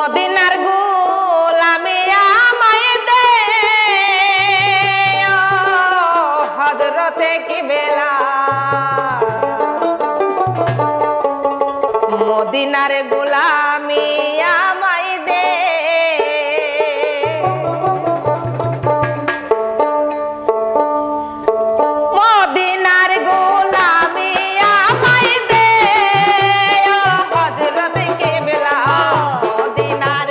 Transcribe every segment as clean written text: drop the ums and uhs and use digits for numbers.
মদিনার গোলামি আমায় দে হযরতে কিবলা মদিনার গোলামি আমায় দে মদিনার গোলামি আমায় দে হযরতে কিবলা মদিনার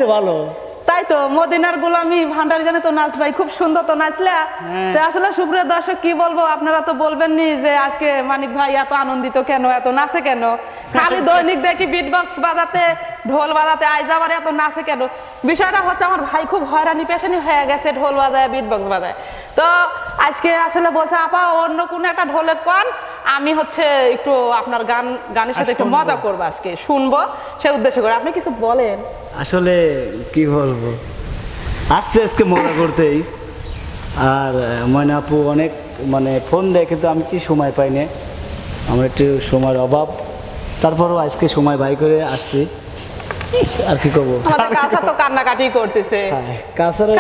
তো ভালো। তাই তো মদিনার গোলামি ভান্ডারি জানে তো নাচ ভাই খুব সুন্দর তো নাচলে। তো আসলে সুপ্রিয় দর্শক কি বলবো, আপনারা তো বলবেননি যে আজকে মানিক ভাই এত আনন্দিত কেন, এত নাচে কেন, খালি দৈনিক দেখি বিট বক্স বাজাতে ঢোল বাজাতে, আজ আবার এত নাচে কেন। বিষয়টা হচ্ছে আমার ভাই খুব হয়রানি পেশানি হয়ে গেছে ঢোল বাজায় বিট বক্স বাজায়। তো আজকে আসলে বলছে আপা অন্য কোনো একটা ঢোলে কন, আমি হচ্ছে একটু আপনার গানের সাথে একটু মজা করবো, আজকে শুনবো সে উদ্দেশ্য করে। আপনি কিছু বলেন। আসলে কি বলবো, আসছে আজকে মজা করতেই। আর ময়না আপু অনেক মানে ফোন দেয়, কিন্তু আমি কি সময় পাই না, আমার একটু সময়ের অভাব। তারপরও আজকে সময় বাই করে আসছি, আর কি করবো। আমাদের কাছে তো কান্নাকাটি করতেছে,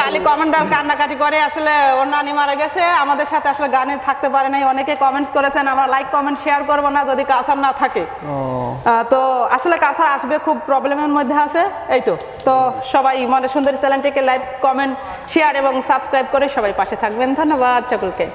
খালি কমেন্টার কান্নাকাটি করে। আসলে ওর নানি মারা গেছে, আমাদের সাথে আসলে গানে থাকতে পারে নাই। অনেকে কমেন্টস করেছেন, আমরা লাইক কমেন্ট শেয়ার করবো না যদি কাসার না থাকে। তো আসলে কাসার আসবে, খুব প্রবলেমের মধ্যে আছে। এই তো সবাই মনে সুন্দরী চ্যানেলটিকে লাইক কমেন্ট শেয়ার এবং সাবস্ক্রাইব করে সবাই পাশে থাকবেন। ধন্যবাদ সকলকে।